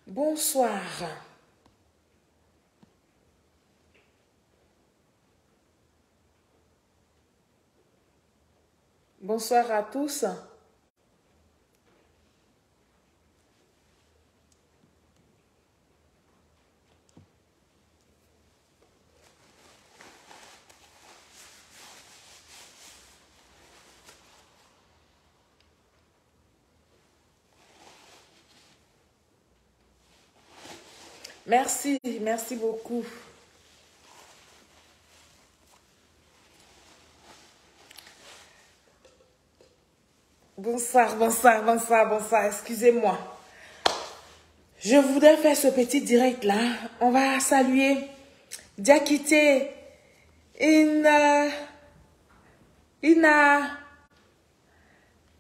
Bonsoir. Bonsoir à tous. Merci beaucoup. Bonsoir, excusez-moi. Je voudrais faire ce petit direct là. On va saluer Diakité, Ina,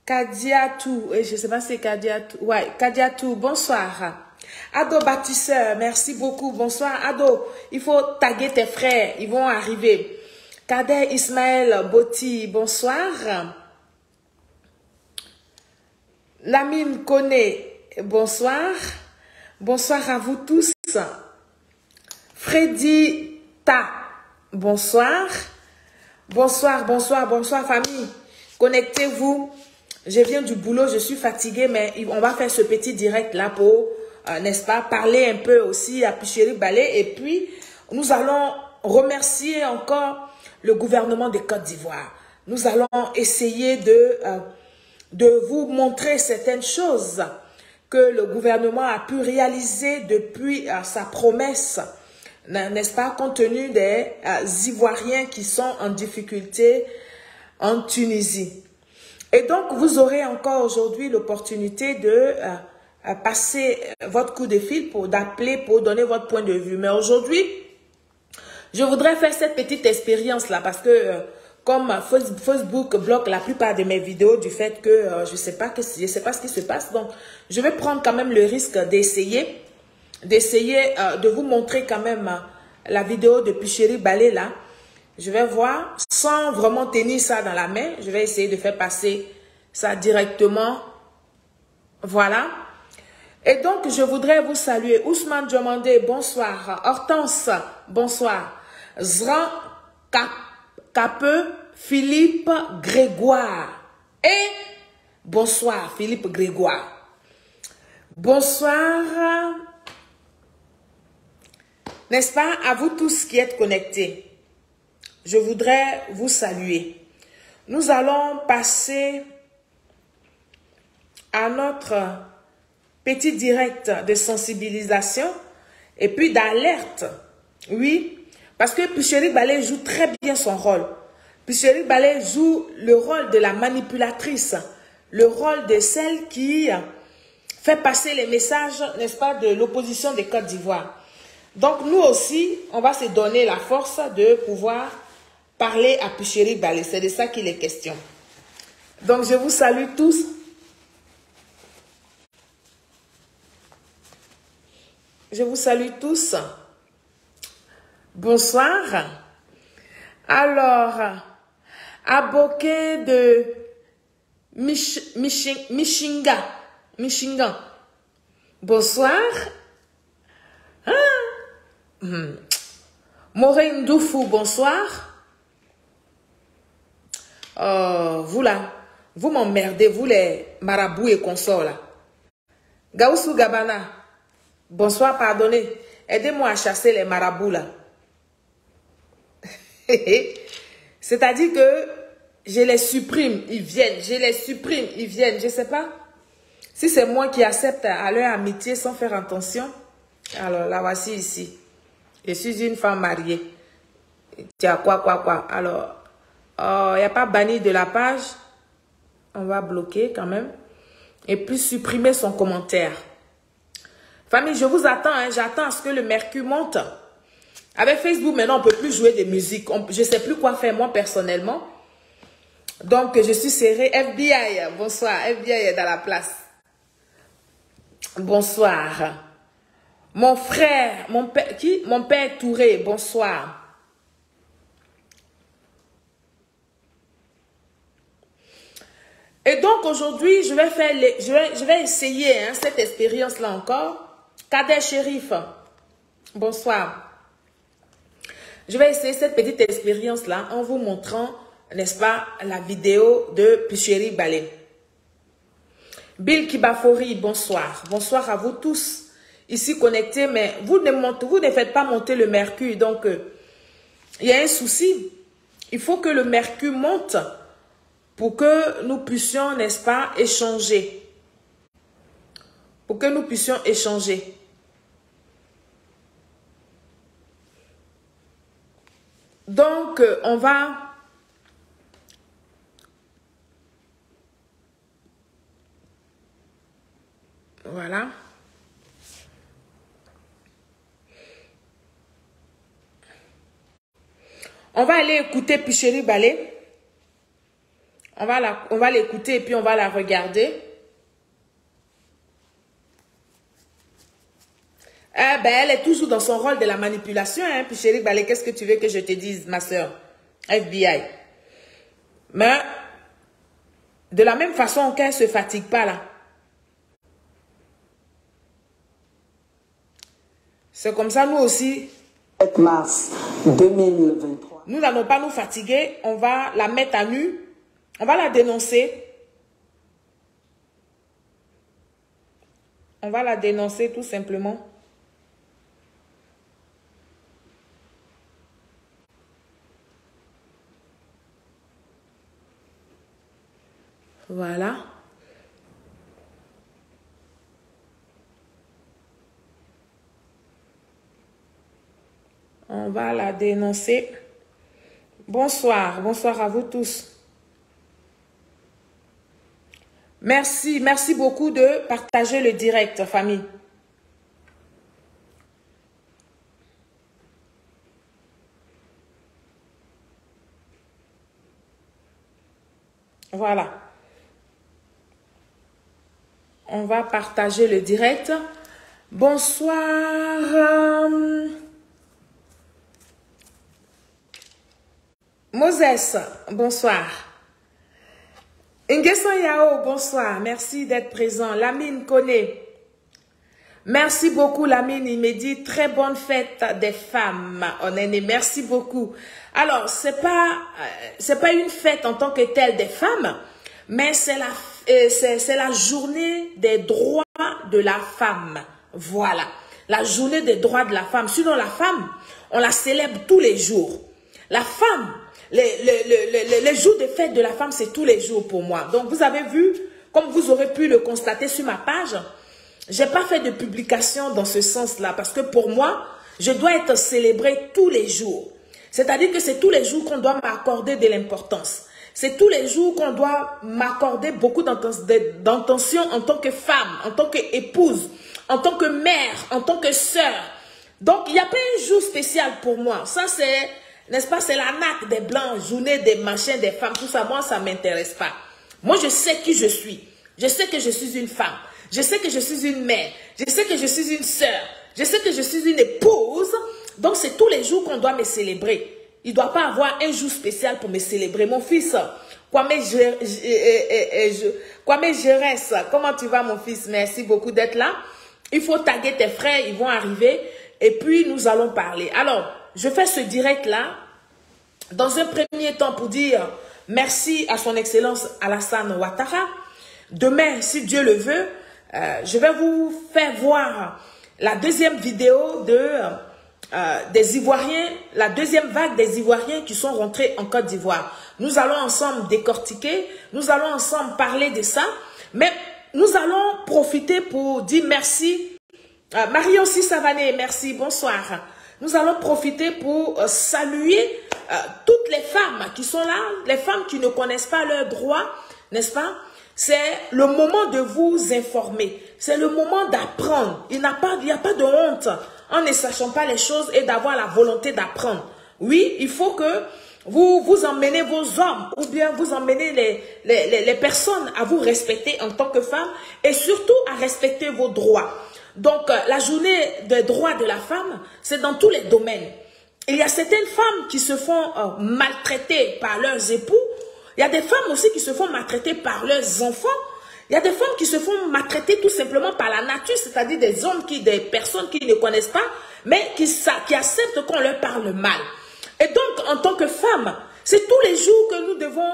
Kadiatou, et je ne sais pas si c'est Kadiatou. Ouais, Kadiatou, bonsoir. Ado bâtisseur, merci beaucoup. Bonsoir, Ado. Il faut taguer tes frères, ils vont arriver. Kader Ismaël Boti, bonsoir. Lamine Koné, bonsoir. Bonsoir à vous tous. Freddy Ta, bonsoir. Bonsoir famille. Connectez-vous. Je viens du boulot, je suis fatiguée, mais on va faire ce petit direct là pour, n'est-ce pas, parler un peu aussi à Picheri Balé. Et puis, nous allons remercier encore le gouvernement de Côte d'Ivoire. Nous allons essayer de vous montrer certaines choses que le gouvernement a pu réaliser depuis sa promesse, n'est-ce pas, compte tenu des Ivoiriens qui sont en difficulté en Tunisie. Et donc, vous aurez encore aujourd'hui l'opportunité de passer votre coup de fil, d'appeler, pour donner votre point de vue. Mais aujourd'hui, je voudrais faire cette petite expérience-là parce que comme Facebook bloque la plupart de mes vidéos du fait que je sais pas ce qui se passe. Donc, je vais prendre quand même le risque d'essayer de vous montrer quand même la vidéo de Picheri Balé là. Je vais voir, sans vraiment tenir ça dans la main, je vais essayer de faire passer ça directement. Voilà. Et donc, je voudrais vous saluer. Ousmane Diomandé, bonsoir. Hortense, bonsoir. Zran Capeux, Philippe Grégoire. Et bonsoir, Philippe Grégoire. Bonsoir. N'est-ce pas, à vous tous qui êtes connectés. Je voudrais vous saluer. Nous allons passer à notre petit direct de sensibilisation et puis d'alerte. Oui, parce que Picheri Balé joue très bien son rôle. Picheri Balé joue le rôle de la manipulatrice, le rôle de celle qui fait passer les messages, n'est-ce pas, de l'opposition de Côte d'Ivoire. Donc nous aussi, on va se donner la force de pouvoir parler à Picheri Balé. C'est de ça qu'il est question. Donc je vous salue tous. Je vous salue tous. Bonsoir. Alors, Aboké de Michingan. Bonsoir. Maureen Doufou, bonsoir. Vous là, vous m'emmerdez, vous les marabouts et consorts là. Gaoussou Gabana, bonsoir, pardonnez. Aidez-moi à chasser les marabouts là. C'est-à-dire que je les supprime, ils viennent. Je les supprime, ils viennent. Je ne sais pas si c'est moi qui accepte à leur amitié sans faire attention. Alors, la voici ici. Je suis une femme mariée. Tiens, quoi. Alors, il n'y a pas banni de la page. On va bloquer quand même. Et puis, supprimer son commentaire. Famille, je vous attends. Hein, j'attends à ce que le mercure monte. Avec Facebook, maintenant, on ne peut plus jouer de musique. Je ne sais plus quoi faire, moi, personnellement. Donc, je suis serrée. FBI, bonsoir. FBI est dans la place. Bonsoir. Mon frère, mon père, qui? Mon père Touré, bonsoir. Et donc, aujourd'hui, je vais essayer cette expérience-là encore. Kader Shérif, bonsoir. Je vais essayer cette petite expérience-là en vous montrant, n'est-ce pas, la vidéo de Picheri Balé. Bill Kibafori, bonsoir. Bonsoir à vous tous ici connectés, mais vous ne faites pas monter le mercure. Donc, il y a un souci. Il faut que le mercure monte pour que nous puissions, n'est-ce pas, échanger. Pour que nous puissions échanger. Donc, on va... Voilà. On va aller écouter Picheri Balé. On va l'écouter et puis on va la regarder. Elle est toujours dans son rôle de la manipulation, hein, Picheri Balé. Qu'est-ce que tu veux que je te dise, ma soeur? FBI. Mais, de la même façon qu'elle ne se fatigue pas là. C'est comme ça, nous aussi. 7 mars 2023. Nous n'allons pas nous fatiguer. On va la mettre à nu. On va la dénoncer. On va la dénoncer tout simplement. Voilà. On va la dénoncer. Bonsoir. Bonsoir à vous tous. Merci. Merci beaucoup de partager le direct, famille. Voilà. On va partager le direct. Bonsoir. Moses, bonsoir. Nguesson Yao, bonsoir. Merci d'être présent. Lamine Koné. Merci beaucoup, Lamine. Il me dit très bonne fête des femmes. On est né. Merci beaucoup. Alors, c'est pas une fête en tant que telle des femmes, mais c'est la journée des droits de la femme. Voilà. La journée des droits de la femme. Sinon, la femme, on la célèbre tous les jours. La femme, les jours de fête de la femme, c'est tous les jours pour moi. Donc, vous avez vu, comme vous aurez pu le constater sur ma page, j'ai pas fait de publication dans ce sens-là parce que pour moi, je dois être célébrée tous les jours. C'est-à-dire que c'est tous les jours qu'on doit m'accorder de l'importance. C'est tous les jours qu'on doit m'accorder beaucoup d'intention en tant que femme, en tant qu'épouse, en tant que mère, en tant que sœur. Donc, il n'y a pas un jour spécial pour moi. Ça, c'est... N'est-ce pas, c'est la naque des blancs, journée des machins, des femmes, tout ça. Moi, ça ne m'intéresse pas. Moi, je sais qui je suis. Je sais que je suis une femme. Je sais que je suis une mère. Je sais que je suis une sœur. Je sais que je suis une épouse. Donc, c'est tous les jours qu'on doit me célébrer. Il ne doit pas avoir un jour spécial pour me célébrer. Mon fils, Kwame Jerez, comment tu vas, mon fils? Merci beaucoup d'être là. Il faut taguer tes frères, ils vont arriver. Et puis, nous allons parler. Alors, je fais ce direct-là dans un premier temps pour dire merci à son Excellence Alassane Ouattara. Demain, si Dieu le veut, je vais vous faire voir la deuxième vidéo des Ivoiriens, la deuxième vague des Ivoiriens qui sont rentrés en Côte d'Ivoire. Nous allons ensemble décortiquer, nous allons ensemble parler de ça, mais nous allons profiter pour dire merci. Marion Savané, merci, bonsoir. Nous allons profiter pour saluer toutes les femmes qui sont là, les femmes qui ne connaissent pas leurs droits, n'est-ce pas? C'est le moment de vous informer, c'est le moment d'apprendre. Il n'y a pas de honte en ne sachant pas les choses et d'avoir la volonté d'apprendre. Oui, il faut que vous emmenez vos hommes ou bien vous emmenez les personnes à vous respecter en tant que femme et surtout à respecter vos droits. Donc, la journée des droits de la femme, c'est dans tous les domaines. Il y a certaines femmes qui se font maltraiter par leurs époux. Il y a des femmes aussi qui se font maltraiter par leurs enfants. Il y a des femmes qui se font maltraiter tout simplement par la nature, c'est-à-dire des hommes, des personnes qui ne connaissent pas, mais qui acceptent qu'on leur parle mal. Et donc, en tant que femme, c'est tous les jours que nous devons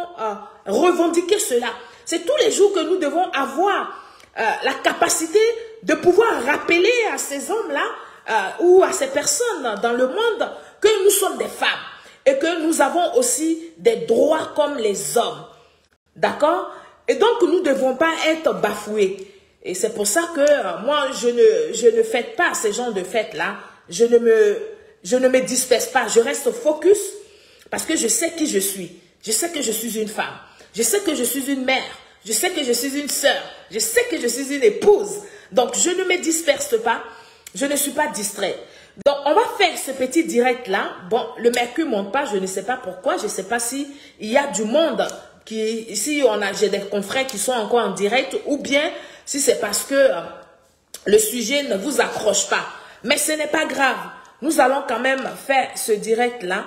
revendiquer cela. C'est tous les jours que nous devons avoir la capacité de pouvoir rappeler à ces hommes-là ou à ces personnes dans le monde que nous sommes des femmes et que nous avons aussi des droits comme les hommes. D'accord? Et donc, nous ne devons pas être bafoués. Et c'est pour ça que moi, je ne fête pas ces genres de fêtes-là. Je ne me disperse pas. Je reste focus parce que je sais qui je suis. Je sais que je suis une femme. Je sais que je suis une mère. Je sais que je suis une sœur. Je sais que je suis une épouse. Donc, je ne me disperse pas. Je ne suis pas distraite. Donc, on va faire ce petit direct-là. Bon, le mercure ne monte pas. Je ne sais pas pourquoi. Je ne sais pas s'il y a du monde si j'ai des confrères qui sont encore en direct ou bien si c'est parce que le sujet ne vous accroche pas. Mais ce n'est pas grave. Nous allons quand même faire ce direct-là.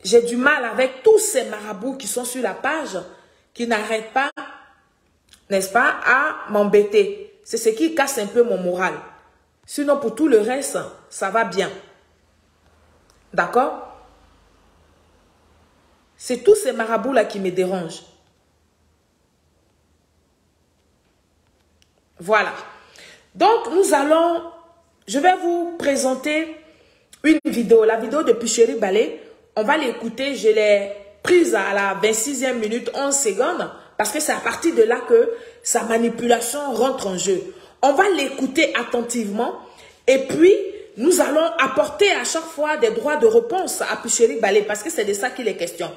J'ai du mal avec tous ces marabouts qui sont sur la page, qui n'arrêtent pas, n'est-ce pas, à m'embêter. C'est ce qui casse un peu mon moral. Sinon, pour tout le reste, ça va bien. D'accord? C'est tous ces marabouts-là qui me dérangent. Voilà. Donc, je vais vous présenter une vidéo. La vidéo de Picheri Balé. On va l'écouter. Je l'ai prise à la 26e minute, 11 secondes. Parce que c'est à partir de là que sa manipulation rentre en jeu. On va l'écouter attentivement. Et puis, nous allons apporter à chaque fois des droits de réponse à Picheri Balé. Parce que c'est de ça qu'il est question.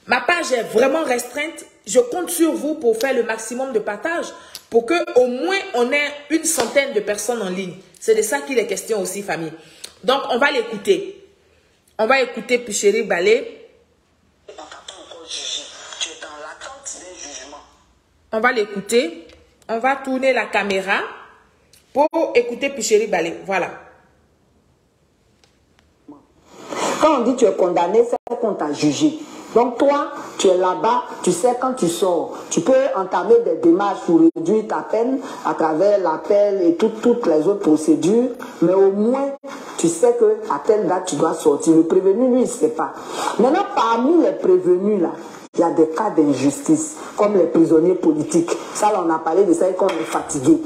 Ma page est vraiment restreinte. Je compte sur vous pour faire le maximum de partage pour qu'au moins on ait une centaine de personnes en ligne. C'est de ça qu'il est question aussi, famille. Donc, on va l'écouter. On va écouter Picheri Balé. On t'a pas encore jugé. Tu es dans l'attente des jugements. On va l'écouter. On va tourner la caméra pour écouter Picheri Balé. Voilà. Quand on dit tu es condamné, c'est qu'on t'a jugé. Donc toi, tu es là-bas, tu sais quand tu sors, tu peux entamer des démarches pour réduire ta peine à travers l'appel et toutes les autres procédures, mais au moins, tu sais qu'à telle date, tu dois sortir. Le prévenu, lui, il ne sait pas. Maintenant, parmi les prévenus, là, il y a des cas d'injustice, comme les prisonniers politiques. Ça, là, on a parlé de ça et qu'on est fatigué.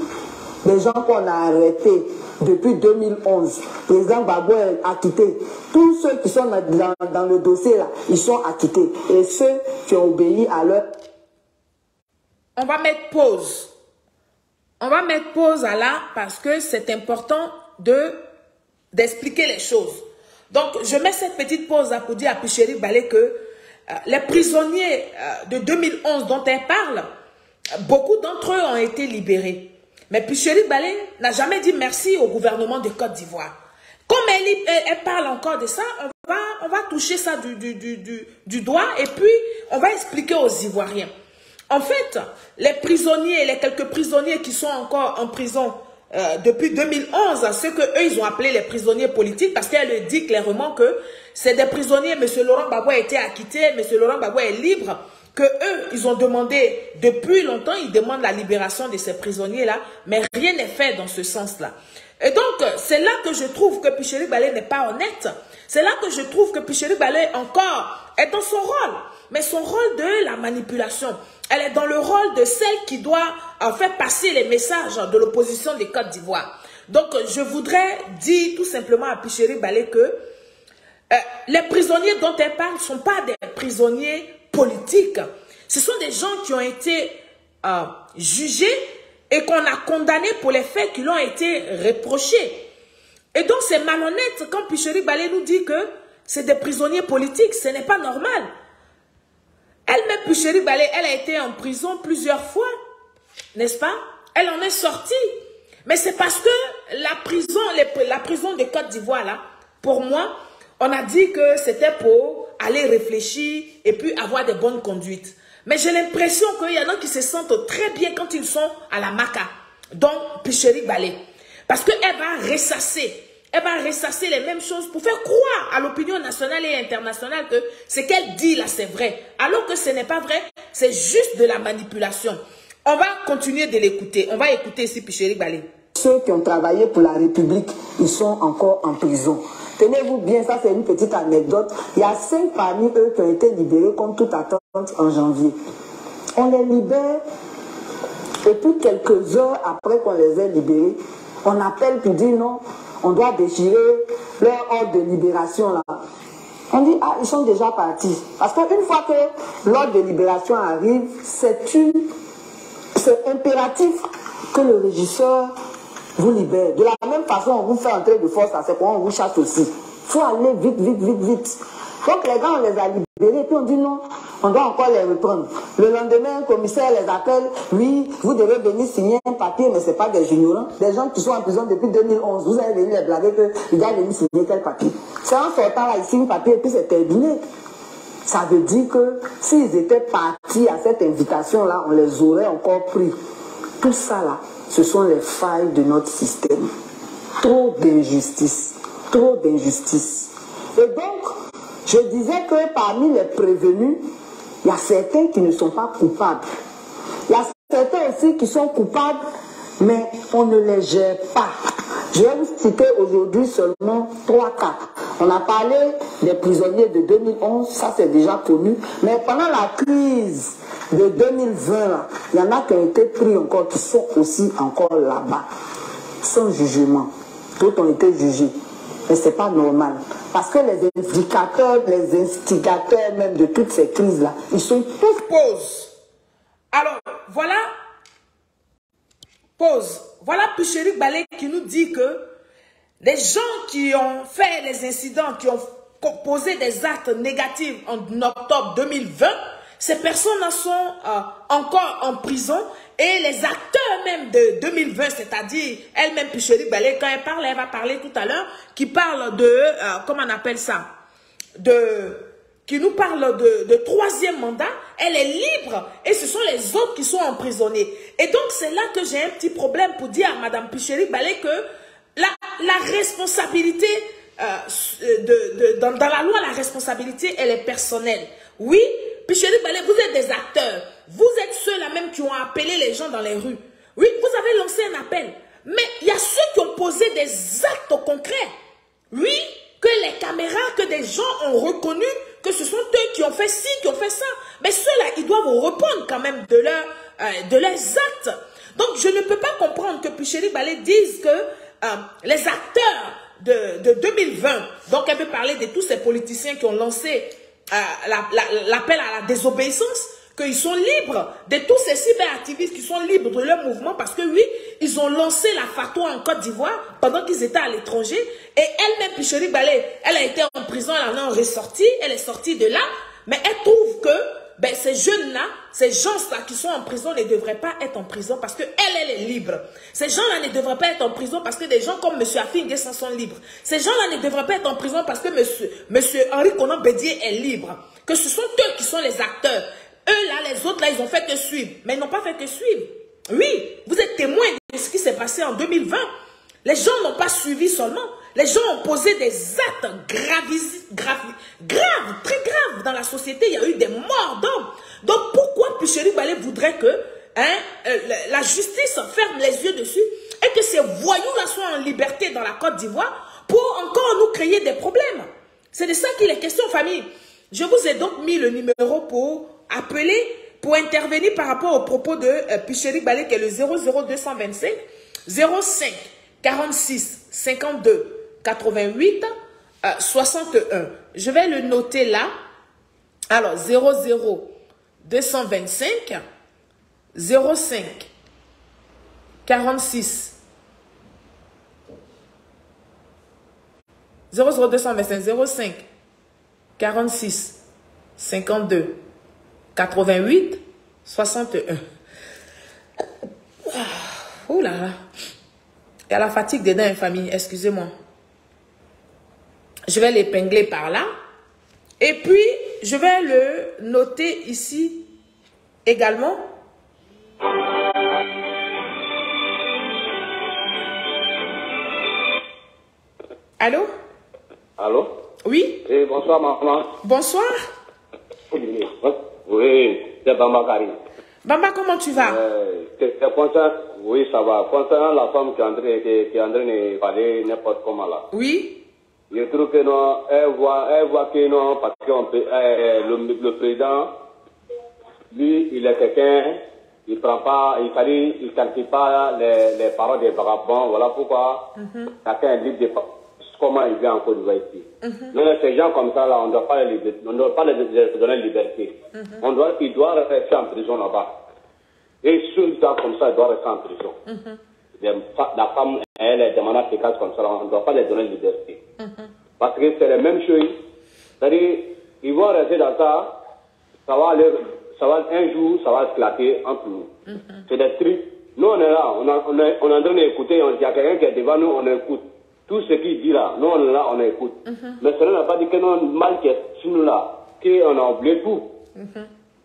Les gens qu'on a arrêtés depuis 2011, le président Gbagbo est acquitté. Tous ceux qui sont dans le dossier là, ils sont acquittés. Et ceux qui ont obéi à leur... On va mettre pause. On va mettre pause à là parce que c'est important d'expliquer les choses. Donc, je mets cette petite pause là pour dire à Picheri Balé que les prisonniers de 2011 dont elle parle, beaucoup d'entre eux ont été libérés. Mais Picheri Balé n'a jamais dit merci au gouvernement de Côte d'Ivoire. Comme elle parle encore de ça, on va toucher ça du doigt et puis on va expliquer aux Ivoiriens. En fait, les prisonniers, les quelques prisonniers qui sont encore en prison depuis 2011, ceux qu'eux ils ont appelé les prisonniers politiques, parce qu'elle dit clairement que c'est des prisonniers, M. Laurent Gbagbo a été acquitté, M. Laurent Gbagbo est libre, que eux, ils ont demandé, depuis longtemps, ils demandent la libération de ces prisonniers-là, mais rien n'est fait dans ce sens-là. Et donc, c'est là que je trouve que Picheri Balé n'est pas honnête. C'est là que je trouve que Picheri Balé encore est dans son rôle, mais son rôle de la manipulation. Elle est dans le rôle de celle qui doit faire passer les messages de l'opposition des Côte d'Ivoire. Donc, je voudrais dire tout simplement à Picheri Balé que les prisonniers dont elle parle ne sont pas des prisonniers politiques. Ce sont des gens qui ont été jugés et qu'on a condamnés pour les faits qui leur ont été reprochés. Et donc, c'est malhonnête quand Picheri Balé nous dit que c'est des prisonniers politiques. Ce n'est pas normal. Elle-même, Picheri Balé, elle a été en prison plusieurs fois, n'est-ce pas? Elle en est sortie. Mais c'est parce que la prison de Côte d'Ivoire, là, pour moi, on a dit que c'était pour aller réfléchir et puis avoir des bonnes conduites. Mais j'ai l'impression qu'il y en a qui se sentent très bien quand ils sont à la Maca, donc Picheri Balé. Parce qu'elle va ressasser. Elle va ressasser les mêmes choses pour faire croire à l'opinion nationale et internationale que ce qu'elle dit là, c'est vrai. Alors que ce n'est pas vrai, c'est juste de la manipulation. On va continuer de l'écouter. On va écouter ici Picherik Balé. Ceux qui ont travaillé pour la République, ils sont encore en prison. Tenez-vous bien, ça c'est une petite anecdote. Il y a 5 parmi eux qui ont été libérés contre toute attente en janvier. On les libère et puis quelques heures après qu'on les ait libérés, on appelle pour dire non, on doit déchirer leur ordre de libération là. On dit, ah, ils sont déjà partis. Parce qu'une fois que l'ordre de libération arrive, c'est impératif que le régisseur vous libère. De la même façon, on vous fait entrer de force à ce point, on vous chasse aussi. Il faut aller vite, vite, vite, vite. Donc les gars, on les a libérés, puis on dit non, on doit encore les reprendre. Le lendemain, un commissaire les appelle, oui, vous devez venir signer un papier, mais ce n'est pas des ignorants. Des gens qui sont en prison depuis 2011, vous allez venir les blaguer qu'ils doivent venir signer quel papier. C'est en sortant là, ils signent papier et puis c'est terminé. Ça veut dire que s'ils étaient partis à cette invitation-là, on les aurait encore pris. Tout ça là, ce sont les failles de notre système. Trop d'injustice. Trop d'injustice. Et donc, je disais que parmi les prévenus, il y a certains qui ne sont pas coupables. Il y a certains aussi qui sont coupables, mais on ne les gère pas. Je vais vous citer aujourd'hui seulement 3 cas. On a parlé des prisonniers de 2011, ça c'est déjà connu. Mais pendant la crise de 2020, là, il y en a qui ont été pris encore, qui sont aussi encore là-bas, sans jugement. D'autres ont été jugés. Mais ce n'est pas normal. Parce que les indicateurs, les instigateurs même de toutes ces crises-là, ils sont tous... Pause. Alors, voilà... Pause. Voilà Picherik Balé qui nous dit que les gens qui ont fait les incidents, qui ont posé des actes négatifs en octobre 2020, ces personnes sont encore en prison et les acteurs même de 2020, c'est-à-dire elle-même Picherik Balé, quand elle parle, elle va parler tout à l'heure, qui parle de, comment on appelle ça, qui nous parle de 3e mandat, elle est libre et ce sont les autres qui sont emprisonnés. Et donc c'est là que j'ai un petit problème pour dire à Madame Picherik Balé que la responsabilité, dans la loi, la responsabilité, elle est personnelle. Oui, Picherik Balé, vous êtes des acteurs. Vous êtes ceux-là même qui ont appelé les gens dans les rues. Oui, vous avez lancé un appel. Mais il y a ceux qui ont posé des actes concrets. Oui, que les caméras, que des gens ont reconnu que ce sont eux qui ont fait ci, qui ont fait ça. Mais ceux-là, ils doivent répondre quand même de leurs actes. Donc, je ne peux pas comprendre que Picherik Balé dise que les acteurs de 2020, donc elle veut parler de tous ces politiciens qui ont lancé l'appel à la désobéissance, qu'ils sont libres, de tous ces cyberactivistes qui sont libres de leur mouvement, parce que oui, ils ont lancé la fatwa en Côte d'Ivoire pendant qu'ils étaient à l'étranger, et elle-même, Picherik Balé, elle a été en prison, elle en est ressortie, elle est sortie de là, mais elle trouve que ces jeunes-là, ces gens-là qui sont en prison ne devraient pas être en prison parce qu'elle est libre. Ces gens-là ne devraient pas être en prison parce que des gens comme M. Afin Guessan sont libres. Ces gens-là ne devraient pas être en prison parce que M. Henri Konan Bédié est libre. Que ce sont eux qui sont les acteurs. Eux là, les autres là, ils ont fait que suivre. Mais ils n'ont pas fait que suivre. Oui, vous êtes témoins de ce qui s'est passé en 2020. Les gens n'ont pas suivi seulement. Les gens ont posé des actes graves, très graves dans la société. Il y a eu des morts d'hommes. Donc pourquoi Picherik Balé voudrait que la justice ferme les yeux dessus et que ces voyous-là soient en liberté dans la Côte d'Ivoire pour encore nous créer des problèmes? C'est de ça qu'il est question, famille. Je vous ai donc mis le numéro pour appeler, pour intervenir par rapport au propos de Picherik Balé, qui est le 00225 05 46 52 88 61. Je vais le noter là. Alors, 00225 05 46 00225 05 46 52 88 61. Oh là là. Il y a la fatigue dedans, famille. Excusez-moi. Je vais l'épingler par là. Et puis, je vais le noter ici également. Allô? Allô? Oui? Bonsoir, maman. Bonsoir. Oui, c'est Bambakari. Bamba, comment tu vas? Oui, ça va. Concernant la femme qui est en train de parler n'importe comment là. Oui. Je trouve que non, elle voit que non, parce que le président, lui, il est quelqu'un, il prend pas, il calcule pas les paroles des vagabonds. Voilà pourquoi chacun est libre de comment il vient en Côte d'Ivoire ici. Donc ces gens comme ça là, on ne doit pas les donner liberté. Il doit rester en prison là-bas. Et ceux qui sont comme ça, ils doivent rester en prison. La femme, elle est demandée efficace comme ça, on ne doit pas les donner liberté. Parce que c'est la même chose. C'est-à-dire, ils vont rester dans ça, un jour, ça va éclater entre nous. C'est des trucs. Nous, on est là, on est en train d'écouter, il y a quelqu'un qui est devant nous, on écoute. Tout ce qu'il dit là, nous, on est là, on écoute. Mais cela n'a pas dit que non, mal qui est sur nous là, qu'on a oublié tout.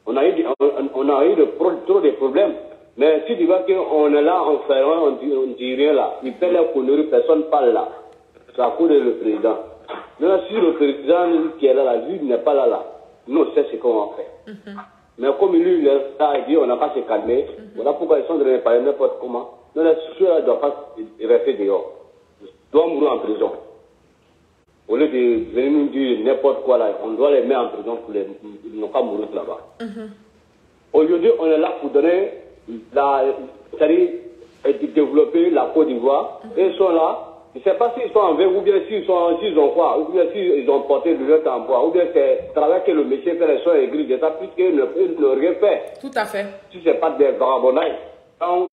On a eu trop de problèmes. Mais si tu vois qu'on est là, on fait rien, on dit rien là. Il fait la connerie, personne parle là. C'est à cause du président. Maintenant, si le président qui est là, lui n'est pas là, nous on sait ce qu'on va faire. Mais comme lui, il est là, il dit on n'a pas se calmer. Voilà pourquoi ils sont en train de parler n'importe comment. Non, ceux-là ne doivent pas rester dehors. Ils doivent mourir en prison. Au lieu de venir nous dire n'importe quoi là, on doit les mettre en prison pour ils n'ont pas mourir là-bas. Aujourd'hui, on est là pour donner c'est-à-dire développer la Côte d'Ivoire. Et ils sont là. Je ne sais pas s'ils sont en veille ou bien s'ils ont quoi, ou bien s'ils ont porté de leur emploi, ou bien c'est le travail que le monsieur fait, les soins aigris de ça, puisqu'ils ne rien fait. Tout à fait. Si ce n'est pas des vagabondages. Donc,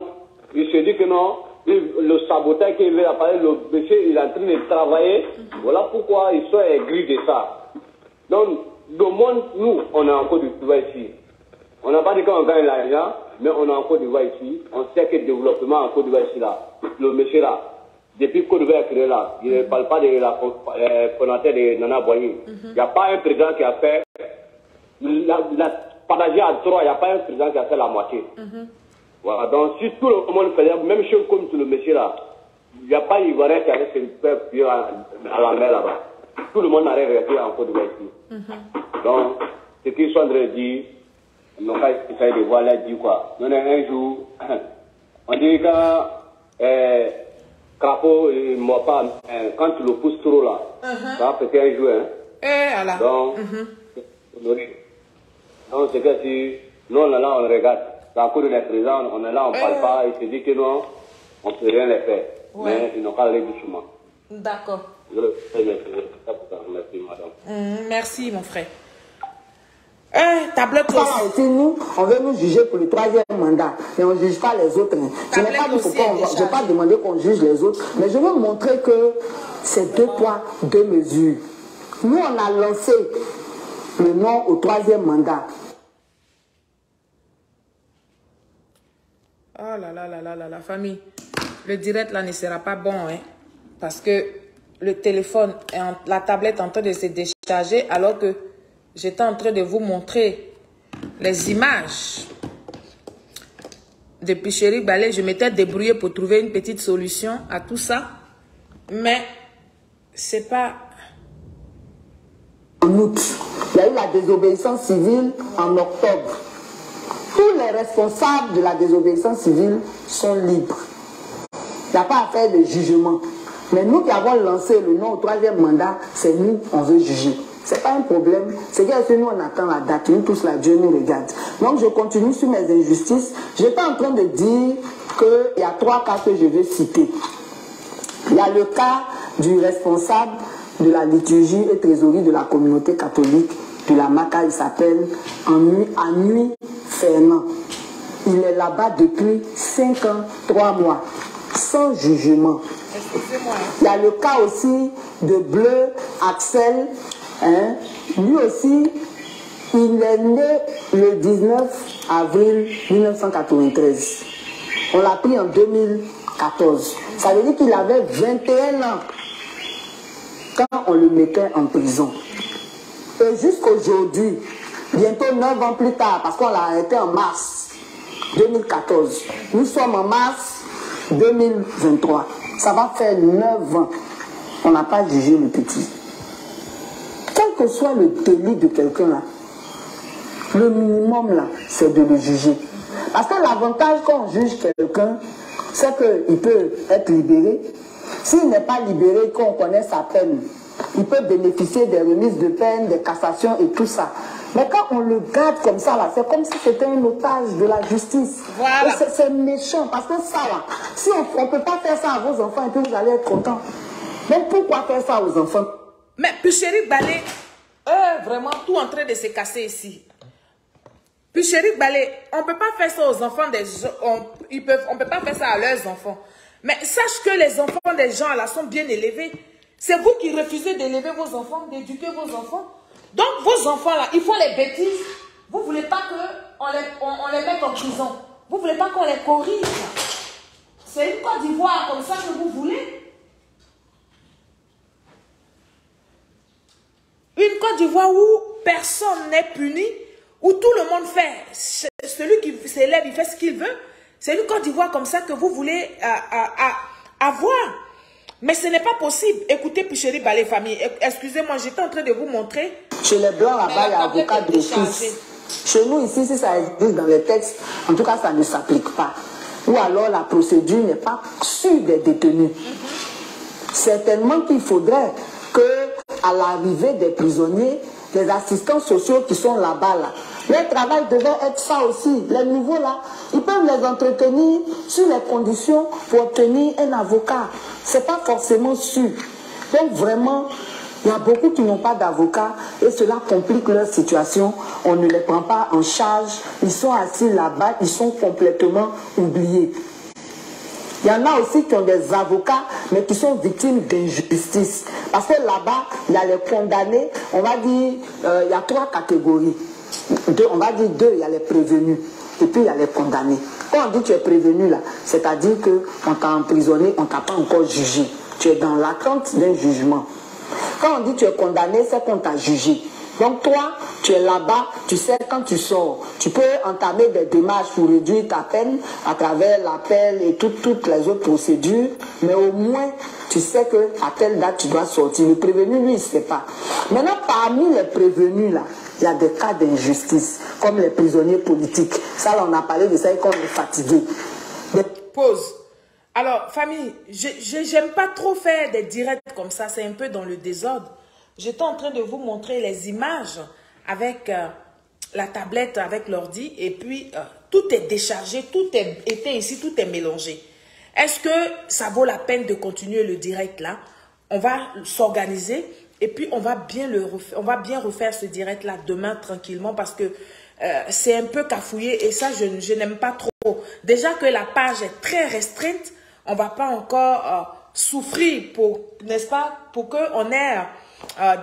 il se dit que non, le sabotage qu'il veut apparaître, le monsieur, il est en train de travailler. Voilà pourquoi ils sont aigris de ça. Donc, le monde, nous, on est en Côte d'Ivoire ici. On n'a pas dit qu'on gagne l'argent, mais on est en Côte d'Ivoire ici. On sait que le développement en Côte d'Ivoire ici, là, le monsieur là, depuis que Côte d'Ivoire est créé là, il ne parle pas de la fondataire de Nana Boigny. Il n'y a pas un président qui a fait la Panagia à 3, il n'y a pas un président qui a fait la moitié. Voilà, donc si tout le monde faisait même chose comme tout le monsieur là, il n'y a pas Ivoirien qui allait se faire fuir à la mer là-bas. Tout le monde allait rester en Côte d'Ivoire ici. Donc, ce qu'ils sont en train de dire, ils n'ont pas essayé de voir là, dire quoi. Non, un jour, on dit quand crapaud ne mord pas, quand tu le pousses trop là, ça va péter un jour. Hein. Donc, donc c'est que si nous on est là, on regarde. Dans le cours de les présents, on est là, on ne parle pas, il se dit que non, on ne peut rien les faire. Mais ils n'ont pas le doucement. D'accord. Merci, madame. Merci, mon frère. Tablette aussi, nous, on veut nous juger pour le 3e mandat. Et on ne juge pas les autres. Je n'ai pas dit pourquoi, je n'ai pas demandé qu'on juge les autres. Mais je veux montrer que c'est 2 poids, 2 mesures. Nous, on a lancé le nom au 3e mandat. Oh là là là là là, la famille. Le direct là ne sera pas bon, hein. Parce que le téléphone, la tablette est en train de se décharger alors que j'étais en train de vous montrer les images. Depuis Chéri Ballet, je m'étais débrouillée pour trouver une petite solution à tout ça. Mais c'est pas... En août, il y a eu la désobéissance civile en octobre. Tous les responsables de la désobéissance civile sont libres. Il n'y a pas à faire de jugement. Mais nous qui avons lancé le nom au 3e mandat, c'est nous, on veut juger. Ce n'est pas un problème. C'est que nous, on attend la date. Nous tous, là, Dieu nous regarde. Donc, je continue sur mes injustices. J'étais en train de dire qu'il y a 3 cas que je vais citer. Il y a le cas du responsable de la liturgie et trésorerie de la communauté catholique de la Maca. Il s'appelle Anui Fernand. Il est là-bas depuis 5 ans, 3 mois, sans jugement. Il y a le cas aussi de Bleu Axel. Hein? Lui aussi, il est né le 19 avril 1993. On l'a pris en 2014. Ça veut dire qu'il avait 21 ans quand on le mettait en prison. Et jusqu'aujourd'hui, bientôt 9 ans plus tard, parce qu'on l'a arrêté en mars 2014. Nous sommes en mars 2023. Ça va faire 9 ans. On n'a pas jugé le petit. Quel que soit le délit de quelqu'un là, le minimum là, c'est de le juger. Parce que l'avantage quand on juge quelqu'un, c'est qu'il peut être libéré. S'il n'est pas libéré, qu'on connaît sa peine, il peut bénéficier des remises de peine, des cassations et tout ça. Mais quand on le garde comme ça, là, c'est comme si c'était un otage de la justice. Voilà. C'est méchant, parce que ça, là, si on ne peut pas faire ça à vos enfants, et puis vous allez être contents. Mais pourquoi faire ça aux enfants? Mais puis chérie Balé, vraiment tout en train de se casser ici. Puis chérie Balé, on ne peut pas faire ça aux enfants des gens, on ne peut pas faire ça à leurs enfants. Mais sache que les enfants des gens là sont bien élevés. C'est vous qui refusez d'élever vos enfants, d'éduquer vos enfants. Donc vos enfants là, ils font les bêtises. Vous ne voulez pas qu'on les mette en prison. Vous ne voulez pas qu'on les corrige. C'est une Côte d'Ivoire comme ça que vous voulez. Une Côte d'Ivoire où personne n'est puni, où tout le monde fait, celui qui s'élève, il fait ce qu'il veut. C'est une Côte d'Ivoire comme ça que vous voulez avoir. Mais ce n'est pas possible. Écoutez, puis chérie Balé famille, excusez-moi, j'étais en train de vous montrer. Chez les Blancs, là-bas, il y a avocat de fils. Chez nous, ici, si ça existe dans les textes, en tout cas, ça ne s'applique pas. Ou alors la procédure n'est pas sûre des détenus. Certainement qu'il faudrait que, à l'arrivée des prisonniers, les assistants sociaux qui sont là-bas, là, leur travail devait être ça aussi. Les nouveaux là, ils peuvent les entretenir sur les conditions pour obtenir un avocat. C'est pas forcément sûr. Donc vraiment, il y a beaucoup qui n'ont pas d'avocat et cela complique leur situation. On ne les prend pas en charge. Ils sont assis là-bas, ils sont complètement oubliés. Il y en a aussi qui ont des avocats, mais qui sont victimes d'injustice. Parce que là-bas, il y a les condamnés, on va dire, il y a 3 catégories. On va dire 2, il y a les prévenus. Et puis il y a les condamnés. Quand on dit tu es prévenu là, c'est-à-dire qu'on t'a emprisonné, on ne t'a pas encore jugé. Tu es dans l'attente d'un jugement. Quand on dit tu es condamné, c'est qu'on t'a jugé. Donc toi, tu es là-bas, tu sais quand tu sors, tu peux entamer des démarches pour réduire ta peine à travers l'appel et toutes les autres procédures, mais au moins tu sais qu'à telle date tu dois sortir. Le prévenu, lui, il ne sait pas. Maintenant, parmi les prévenus là, il y a des cas d'injustice, comme les prisonniers politiques. Ça, là, on a parlé de ça et qu'on est fatigué. Pause. Alors, famille, j'aime pas trop faire des directs comme ça, c'est un peu dans le désordre. J'étais en train de vous montrer les images avec la tablette, avec l'ordi, et puis tout est déchargé, tout est éteint ici, tout est mélangé. Est-ce que ça vaut la peine de continuer le direct là? On va s'organiser et puis on va bien refaire ce direct là demain tranquillement parce que c'est un peu cafouillé et ça je n'aime pas trop. Déjà que la page est très restreinte, on ne va pas encore souffrir n'est-ce pas, pour qu'on ait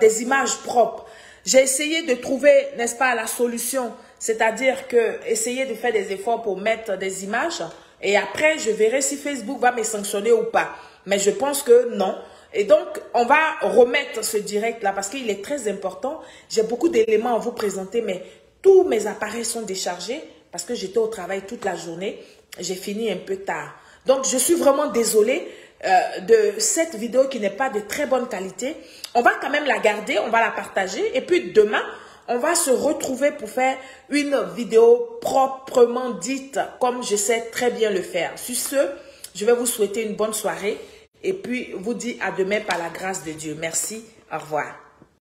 des images propres. J'ai essayé de trouver, n'est-ce pas, la solution, c'est-à-dire que essayer de faire des efforts pour mettre des images et après je verrai si Facebook va me sanctionner ou pas. Mais je pense que non. Et donc, on va remettre ce direct-là parce qu'il est très important. J'ai beaucoup d'éléments à vous présenter, mais tous mes appareils sont déchargés parce que j'étais au travail toute la journée. J'ai fini un peu tard. Donc, je suis vraiment désolée de cette vidéo qui n'est pas de très bonne qualité. On va quand même la garder, on va la partager. Et puis, demain, on va se retrouver pour faire une vidéo proprement dite, comme je sais très bien le faire. Sur ce, je vais vous souhaiter une bonne soirée. Et puis, vous dis à demain par la grâce de Dieu. Merci, au revoir.